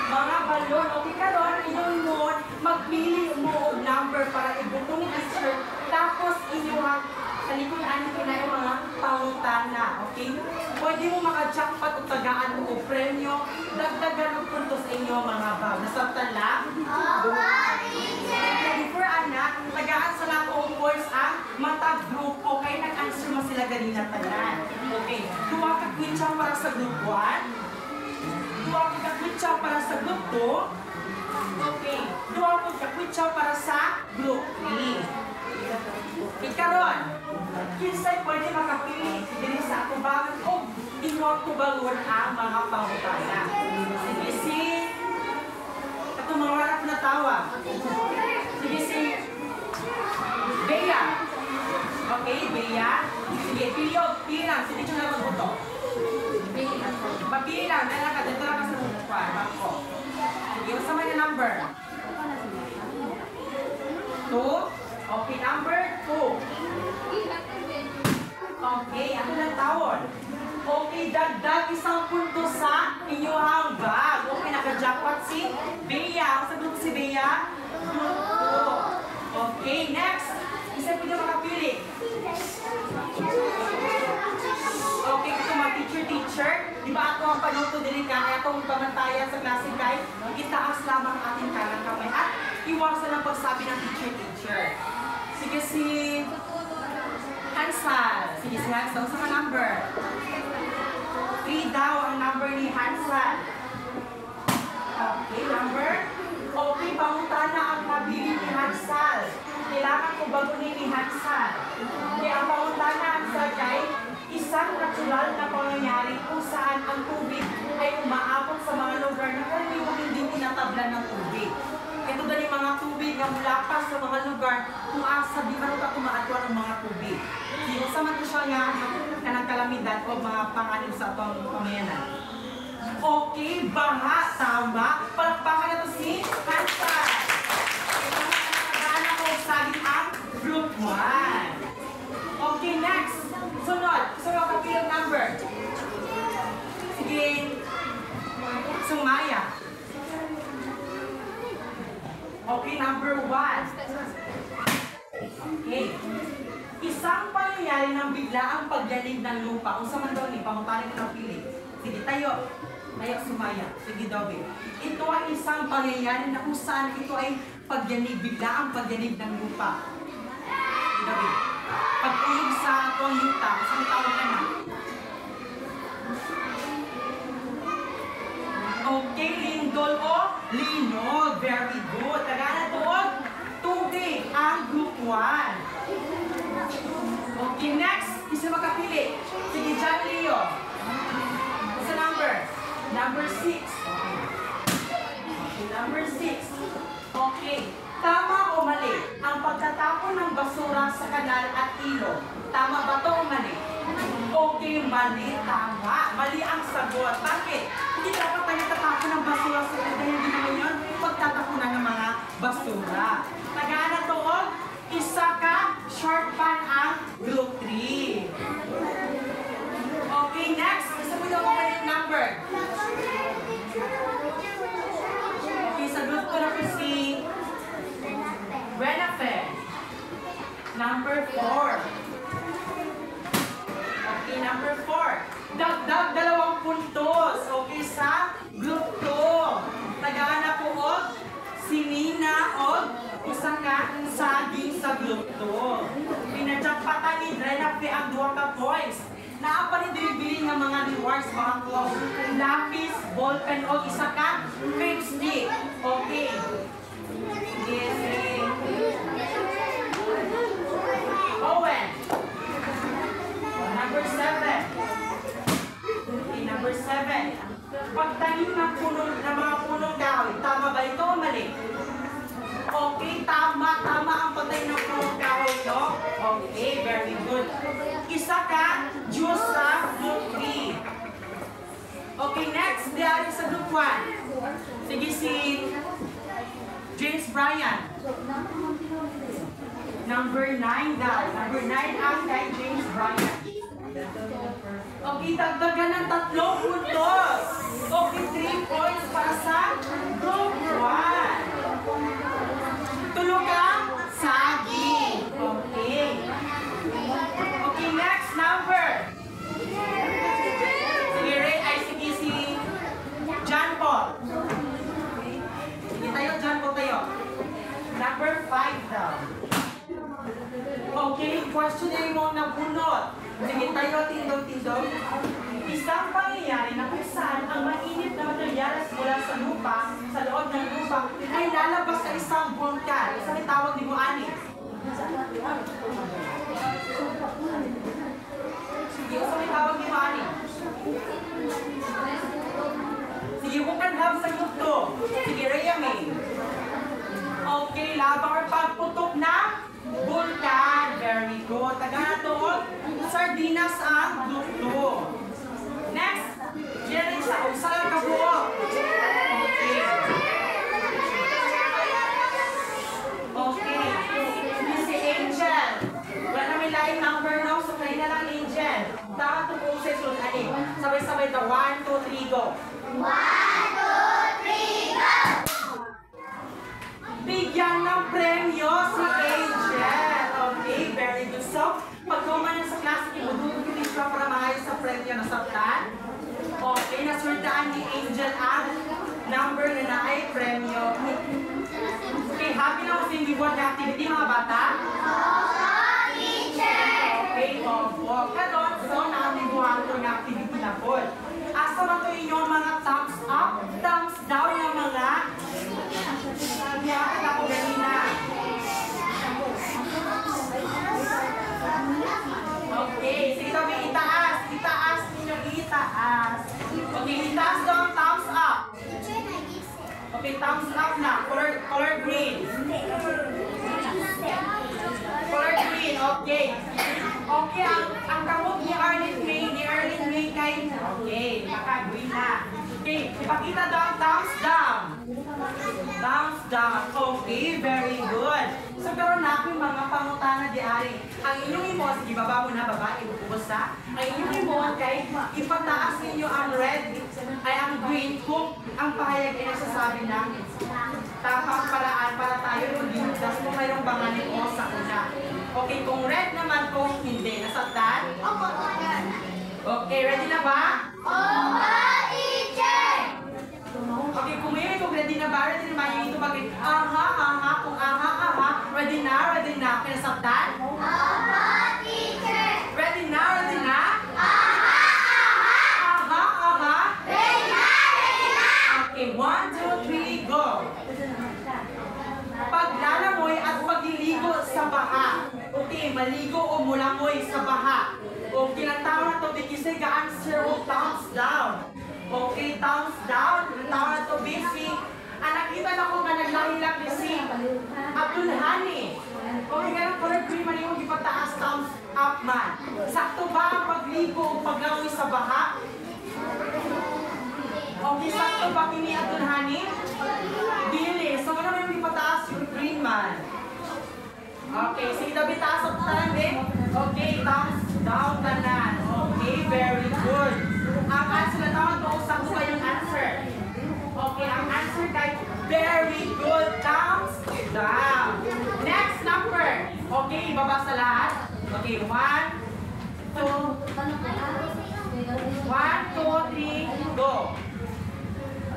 Mga balon. Okay, karon, inyong mo, magpili mo og number para ibutong ni teacher. Tapos, inyong sa likuran nito na yung mga pangutana. Okay? Pwede mo maka-jackpot o tagaan mo o premyo. Dagdagan ang puntos sa inyo mga bag. Nasabtan lang? Before anak, tagaan sa lang o course ang matag-grupo. Kaya nag-answer mo sila ganina tanan. Okay. Duwa ka kwitsang para sa group 1. Duwa ka kwitsang para sa group 2. Okay. Duwa ka kwitsang para sa group 3. Ikaron, kinsay pwede makapili dili sa atubangan o inyong tubalon ang mga pangutana. Sige si, katong mga harap na tawa. Sige si Bea. Okay, Bea. Sige, pili lang. Sige, dito na magbuto. Mapili lang. Dahil ka, dito lang ka sa mukha. Bako. Sige, masama yung number. 2. Okay, number 2. Okay, ano lang tawon? Okay, dagdag isang punto sa inyong bag. Okay, naka-jackpot si Bea. Ang sagot ko si Bea? Okay, next. Isa po na makapili. Okay, ito mga teacher. Di ba ako ang panuto din ka? Kaya itong pamantayan sa klase kay itaas lamang ating kanang kamay. At iwasan ang pagsabi ng teacher. Sige si Hansal. Sige si Hansal. Sa number? 3 daw ang number ni Hansal. Okay, number? Okay, pangutana ang nabili ni Hansal. Kailangan ko bagunin ni Hansal. Kaya ang pangutana Hansal kay isang natural na pangyayari kung saan ang tubig ay umaabot sa mga lugar na karaniwang hindi tinatablan ng tubig. Ito dali mga tubig na mula pa sa mga lugar kung asa di man ka tumaatwa ng mga tubig. Yung sa man siya nga kanang kalamidad o mga panganib sa atong pamayanan. Okay, baha, tama. Palakpakan na to si Hansal. Ito na nagkagaan ako sa ang group 1. Okay, next. Sunod. Sunod ang field number. Sige. Sumaya. Okay, number 1. Okay. Isang pangyayari ng biglaang pagyanig ng lupa. Kung sa man daw ni, pangutanin ka ng pili. Sige, tayo. Tayo, sumaya. Sige, Dobby. Ito ay isang pangyayari na kung saan ito ay pagyanig, biglaang pagyanig ng lupa. Sige, Dobby. Pagtulog sa atong yuta, isang tawag ka na. Okay, lindol o linog. Very good. Tagana doon, tubig ang group 1. Okay, next. Isa makapili. Sige, John Leo. What's the number? Number 6. Okay, number 6. Okay. Tama o mali ang pagtatapon ng basura sa kanal at ilog? Tama ba to o mali? Okay. Okay, mali, tama. Mali ang sagot. Bakit? Hindi dapat tayo tatapon ng basura sa dahil hindi naman yun pagtatapunan ng mga basura. Tagana to, isa ka, short pan ang group 3. Okay, next. Isa mo yung opening number. Okay, sa group ko na po si Renafe. Number 4. Okay, number 4. Dagdag 2 puntos. Okay, sa group 2. Tagaan na po si Nina o usa ka saging sa group 2. Pinadyampatan ni Renafe ang 2 ka points. Naapa ni bili ng mga rewards mga ko. Lapis, ballpen o isa ka cream stick. Okay. Yes, Owen. Number 7. Okay, number 7. Pagtanim ng mga punong kahoy, tama ba ito o mali? Okay, tama ang pagtanim ng punong kahoy, no? Okay, very good. Isa ka, juice sa group 3. Okay, next, diari sa group 1. Sige, si James Bryan. Number 9 daw. Number 9 ang kay James Bryan. Okay, dagdagan ng 3 puntos. Okay, 3 points para sa group 1. Tulog ang saging. Okay. Okay, next number. Sige, Ray, ay sige si John Paul. Sige tayo, John Paul tayo. Number 5 daw. Okay, question na yung mga nabunot. Sige tayo, tindog-tindog. Isang pangyayari na kung saan ang mainit na materyales mula sa lupa, sa loob ng lupa, ay lalabas sa isang vulkan. Isang tawag ni Moani. Sige, isang tawag ni Moani. Sige, bukan hab sa yukto. Sige, Rhea May. Okay, labang or pagputok na vulkan. Very good. Taga to, sardinas ang luto. Next, Jerry sa usal kabuo. Okay. Okay. Si Angel. Wala na may line number, no? So, kayo na lang, Angel. Tama to po sa sunod. Sabay-sabay na. 1, 2, 3, go. 1, 2, 3, go! Bigyan ng premyo si Angel. Okay, very good. So, pag kumanan sa klase, ibudulog siya para maayos sa premyo na sabtan. Okay, nasurtaan ni Angel ang number na naay premyo. Okay, happy na mo sa individual activity, mga bata? Okay, opo. Kanon, so, naamiguhan ito ng activity na po. Asa ba ito inyong mga thumbs up, thumbs down ng mga yakit ako ganina. Okay, sige sabi, itaas. Itaas ninyo, itaas. Okay, itaas daw ang thumbs up. Okay, thumbs up na. Color green. Color green, okay. Okay, ang kamot ni Arlene May kay... Okay, naka-green na. Okay, ipakita daw ang thumbs down. Thumbs down. Okay, very good. So, karoon na ako yung mga pangutana di ari. Ang inyong imo, sige, baba mo na, baba, ibubuhos na. Ang inyong imo, kay ipataas ninyo ang red, ay ang green, kung ang pahayag ay nasasabi ng tamang paraan para tayo mag-inudas kung mayroong banganin o sa una. Okay, kung red naman, kung hindi. Nasaktan? Okay, ready na ba? Okay, kung ready na ba? Ready na ba? Yung ito bakit? Aha, aha, kung aha, aha. Ready na? Ready na? Pinasaktan? Ready na? Ready na? Aha, aha. Okay, 1, 2, 3, go. Paglalamoy at pagliligo sa baha. Okay, maligo o mulamoy sa baha. Okay, lang tao na to, bigisi ka answer o thumbs down. Okay, thumbs down. Ang tao na to, busy. Nakita na ko nga naglahi-lang si Abdul Hani. Okay, ganang color green man yung ipataas thumbs up man. Sakto ba ang pagligo o paglangoy sa baha? Okay, sakto ba kini aton hani? Dili. So ano may hindi pataas yung green man? Okay, sige tabi taas ang tanan din. Okay, thumbs down tanan. Okay, very good. Ang answer na tawag ko, sakto ba yung answer? Okay, ang answer kay very good. Thumbs down. Next number. Okay, ibaba sa lahat. Okay, 1, 2, 1, 2, 3, go.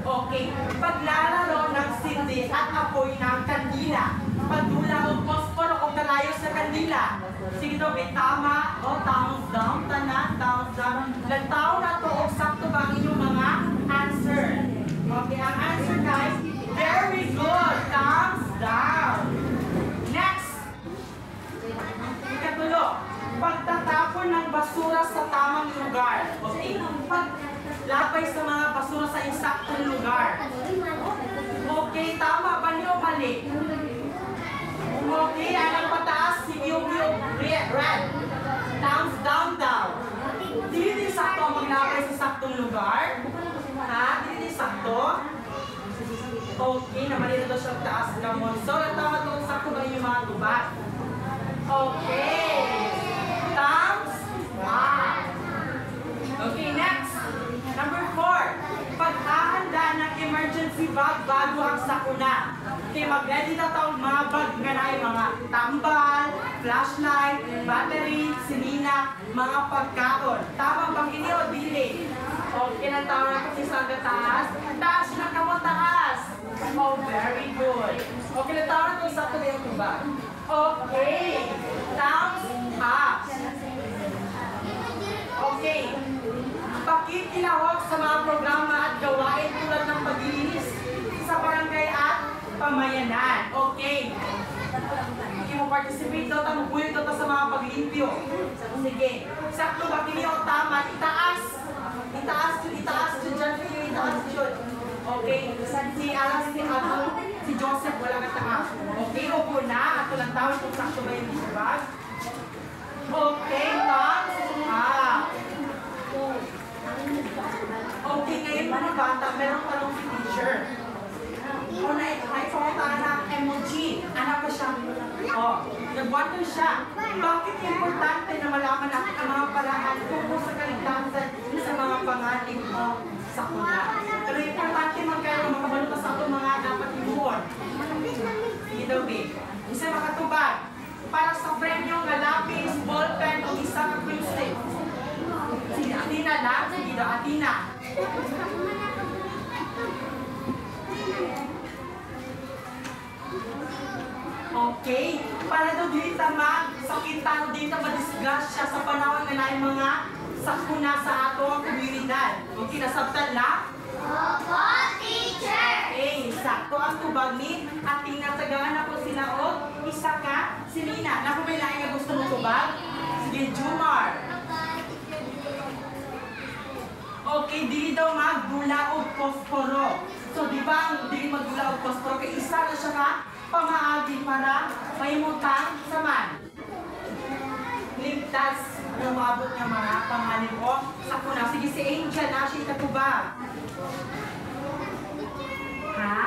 Okay, paglalaro ng sindi at apoy ng kandila. Pagdula o posporo o kalayo sa kandila. Sige daw, tama. O, thumbs down, tanan, thumbs down. Lantaw na to, o sakto ba ang inyong mga answer? Okay, ang answer guys, very good. Thumbs down. Next. Ikatulo, pagtatapon ng basura sa tamang lugar. Okay, paglapay sa mga basura sa eksaktong lugar. Okay, tama ba niyo o mali? Okay, ang pataas, si yung red. Thumbs down daw. Dili sakto ang maglapay sa saktong lugar? Ha? Dili sakto? Okay, naman daw siya taas gamon. So, natawag ko sakto ba yung mga gubat? Okay. Thumbs down. Okay, next. Number 4. Paghahanda ng emergency bag bago ang sakuna. Okay, mag-ready na taong mga bag nga na yung mga tambal, flashlight, battery, sinina, mga pagkaon. Tama bang ini o dili? Okay, natawag na kasi sa taas. Taas na ka mo taas. Oh, very good. Okay, natawag na kung sakto na yung bag. Okay. Thumbs up. Okay. Pakikilahok sa mga programa at gawain tulad ng paglilinis sa barangay at pamayanan. Okay. Okay mo participate daw, tamubuhin daw sa mga paglimpyo. Sige. Sakto ba kini o tama? Itaas. Itaas dyan. Itaas dyan. Okay. Si Alas, si Joseph, wala ka taas. Okay. Opo na. At walang tawag kung sakto ba yung bag. Okay. Thumbs up. Okay, ngayon mga bata, meron tanong si teacher. O, naipapuntahan ng emoji. Anak ko siya. O, nag-wonder siya. Bakit importante na malaman natin ang mga paraan tungkol sa kaligtasan sa mga pangaling o sakuna? Pero importante man kayo makabalo sa ito mga dapat imuon. Sige daw, babe. Isa makatubag. Para sa premyo nga lapis, ballpen o isa ka cruise. Sige, Atina lang. Sige daw, Atina. Okay. Para daw dito sakit talo dito madisgrasya sa panahon nga na mga sakuna sa ato ang komunidad. Okay, nasabtan lang? Opo, teacher! Okay, sakto ang tubag ni Atina. Tagaan na po sila o isa ka, si Nina. Naku may laing nga gusto mo tubag? Sige, Jumar. Okay, dili daw magdula o posporo. So, di ba ang dili magdula o posporo? Kaya isa na siya ka pamaagi para maimutang saman. Ligtas yung maabot ng mga pangalim o sakuna. Sige, si Angel na siya itatubag. Ha?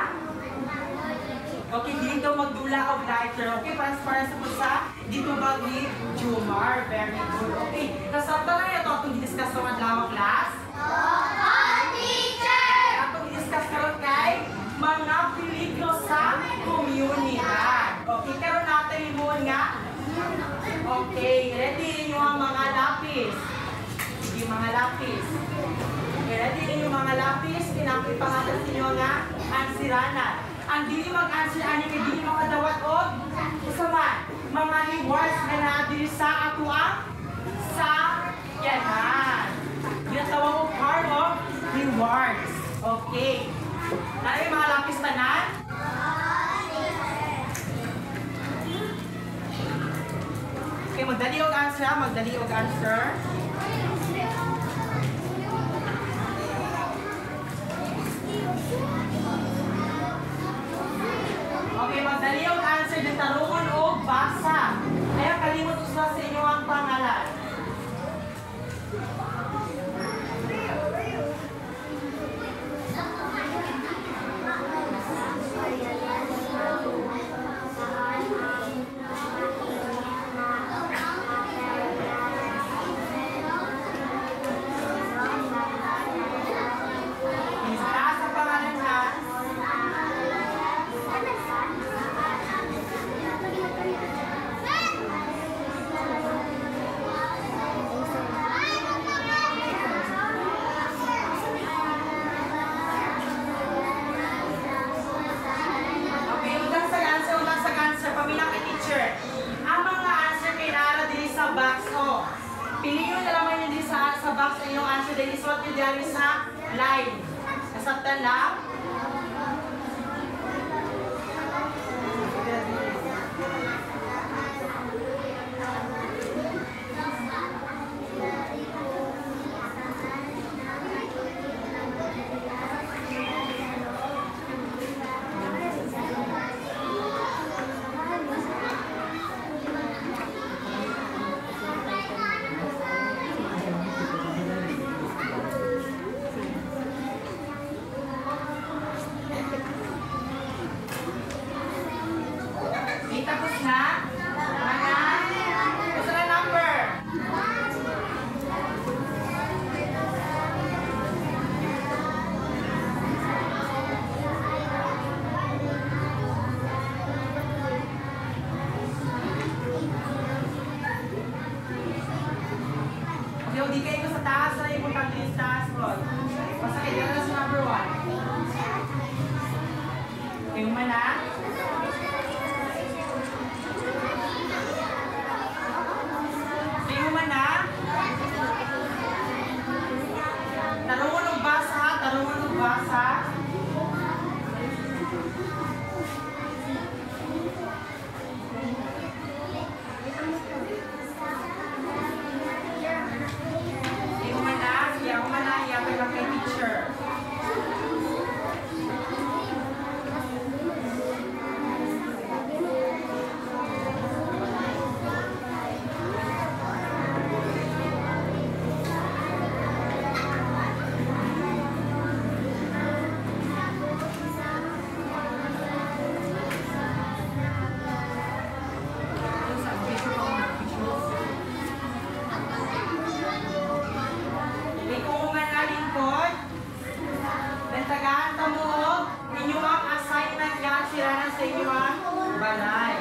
Okay, dili daw magdula o lighter. Okay, para sa pusa, dito ba ni Jumar? Very good. Okay, nasabta lang ito itong i-discuss sa madlawang class. Opo, teacher! Atong i-discuss karon kay mga peligro sa komunidad. Okay, karon natin mo nga. Okay, ready ninyo ang mga lapis. Sige, mga lapis. Okay, ready ninyo mga lapis. Pinapangalan ninyo nga ansiranan. Ang dili mag-answer ani kay dili makadawat og usaman. Mga rewards nga naadiri sa ato ang sa yanan. Ginatawag ko card of rewards. Okay. Naray mga lapis tanan? Okay, magdali og answer. Magdali og answer. Okay, magdali og answer. Tarungon og basa. Kaya kalimot usla sa inyo ang pangalan. answer dahil isuot nyo dyan sa line. Nasabtan lang? Tapos na? Gusto na number? Okay, di kayo sa taas na yung punta sa taas ko. Basta kayo na sa number 1. Okay, umana? Tarungan ng basa. Siya umana, iyapin lang kay teacher. Sa inyo ang balay.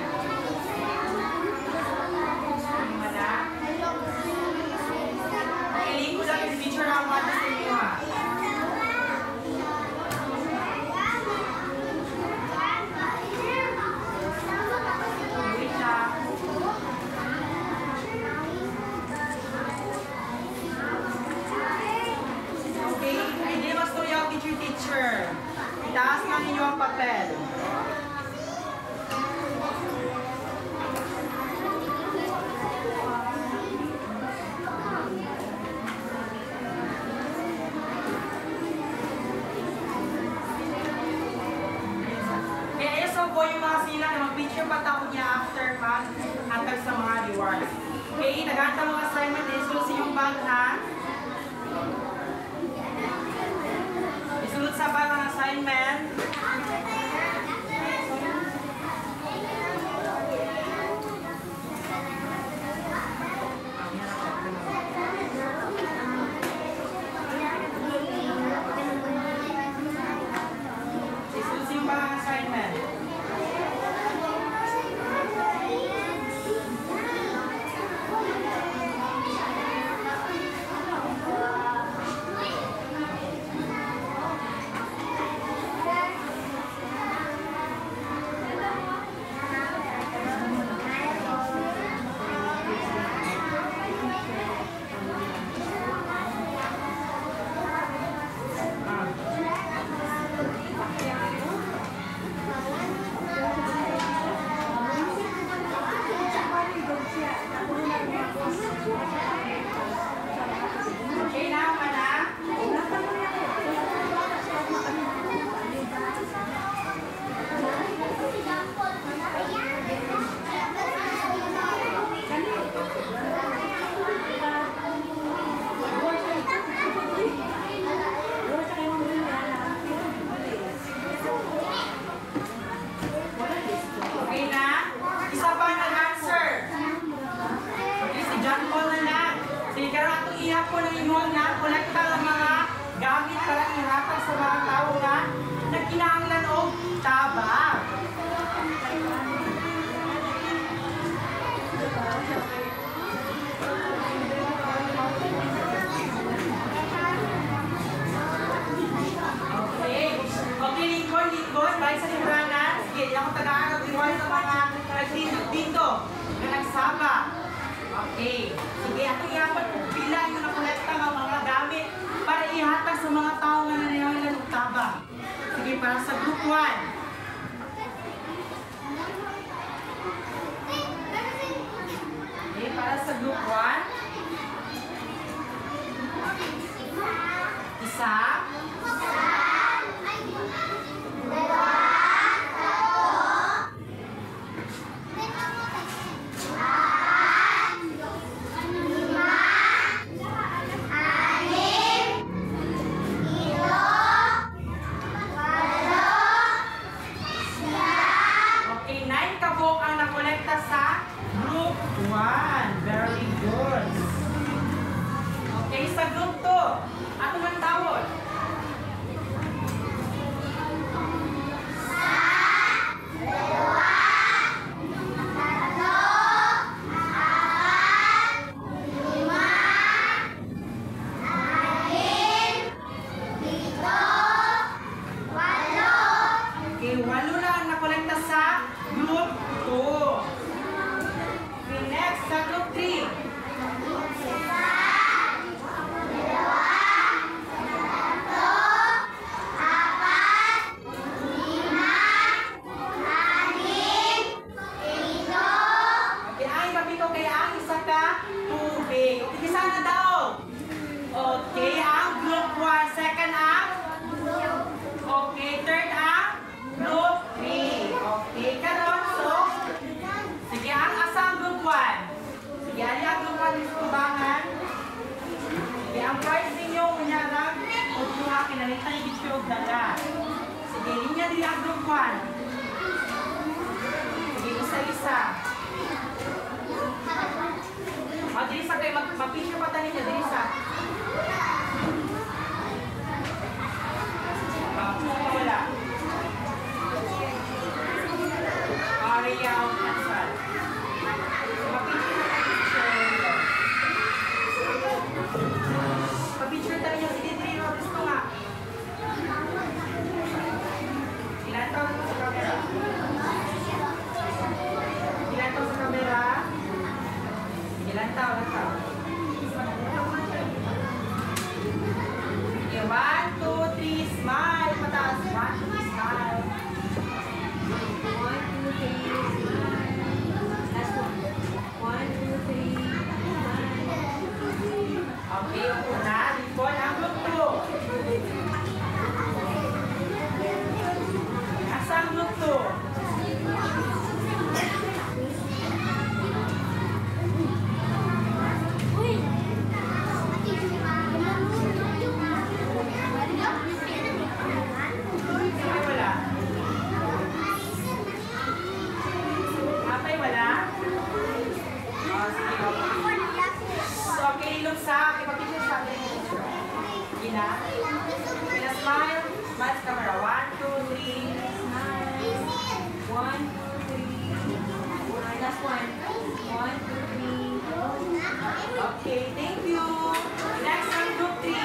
Iling ko lang yung picture na ako sa inyo ha. Wait lang. Okay, hindi mas tuyaw teacher. Itaas na ninyo ang papel. Po yung mga sila na mag-picture pa tao niya after mag-hatag sa mga rewards. Okay, naganta mga assignment din. Isulot sa yung bag ha. Isulot sa bag ang assignment. Isulot sa yung bag ang assignment. po ng inyong nakolekta ng mga gamit para ihatag sa mga tao nga nagkinahanglan og tabang. Okay, Lincoln, balik sa libranan. Sige, di ako taga-arap iwan sa mga nagtindog dito na nagsaba. Okay. Sige, ato iapot kung pila yung nakolekta ng mga gamit para sa group 1. Okay, para sa group 1. Isa. Okay, 9 kabok ang nakolekta sa group 1. Very good. Okay, sa group 2. Ato man tawod. Okay, 8 na ang nakolekta sa group 2. Okay, next sa group 3. Okay, ay kapito kaya ang isa ka tubig. Okay, sana daw. Okay, ang group 1. Second ang? Okay, third ang? Group 3. Okay, karon so, sige, ang asang group 1. Sige, ali ang group 1 is kubangan. Sige, ang price ninyo, kunyarang, o tuha, kinalitan yung bityo og dala. Sige, linya din ang group 1. Sige, isa-isa. O, Dirisa kayo, mag-picture pa tayo ninyo, Dirisa. Wala. Aria of Ansal. Pa-picture tayo niya. Sige, Dino. Gusto nga. Ilan taon sa camera? Ilan taon sa camera? Ilan taon? Okay, 1, 2, 3, smile. Mataas. 1, 2, 3, smile. 1, 2, 3, smile. Last one. 1, 2, 3, smile. Okay, yung una, likod ang group 2. Asang group 2? Sige, wala. Apay, wala? Oh, sige, okay. So, okay, ilog sa, ipapicture sa atin. Gina. Gina, smile. Smile sa camera. 1, 2, 3. 1, 2, 3. Last one. 1, 2, 3. Okay, thank you. Next ang group 3.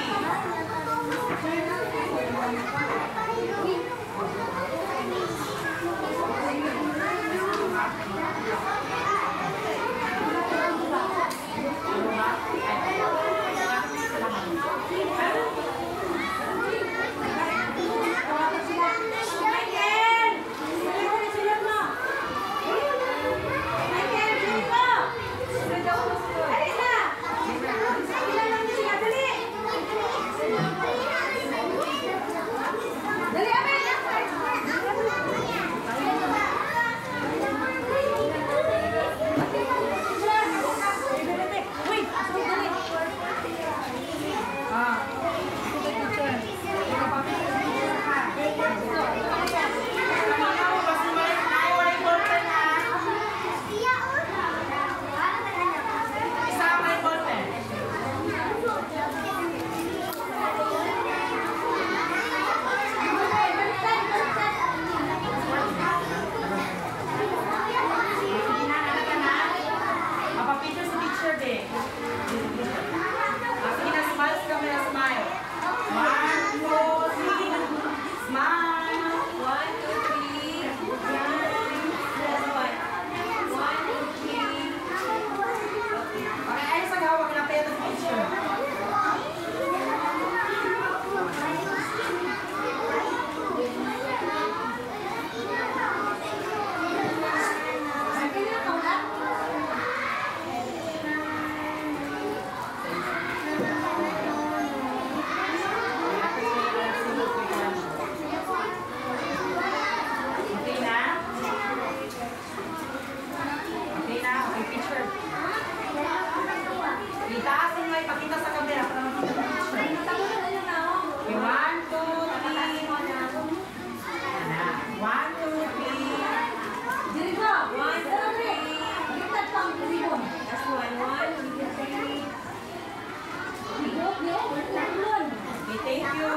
Okay, thank you.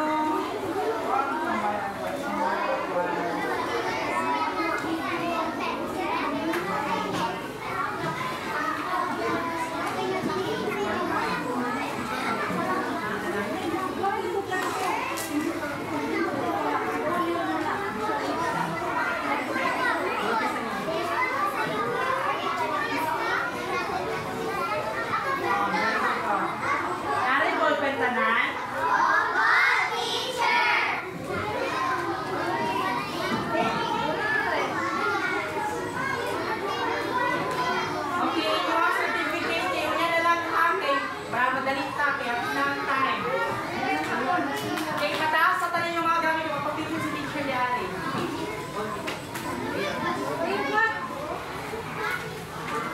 Nari, ballpen tanan? Okay, ito ang certificate kayo. Yan na lang ha, kay para madaling ta, kaya ng time. Okay, mataas sa tanan yung mga gamit yung mapapigil si teacher ni Ari.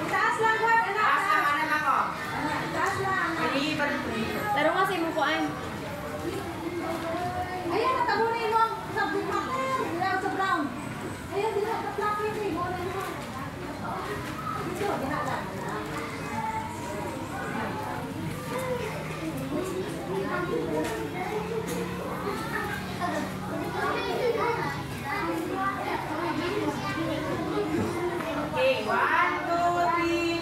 Itaas lang, Juan, anak. Taas lang, anak ako. Itaas lang. Maliban. Laro nga sa imong kuan. Ayan, natabunin mo ang subject mo. Ayan, sa brown. Ayan, di na ka-fluffy rin. Muna mo. Dito, dinalan. Okay, 1, 2, 3.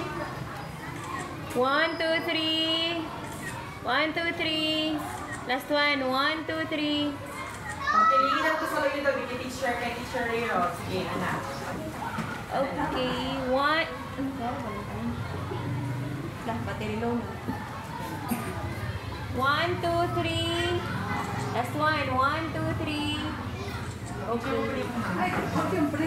1, 2, 3. 1, 2, 3. Last one. 1, 2, 3. Okay, ligitan ko sa ulo ito, bigyan teacher kay teacher Rero. Sige, anak. Okay. 1. Dah, battery low na. 1, 2, 3. Last one. 1, 2, 3. Okay. Ay, siyempre.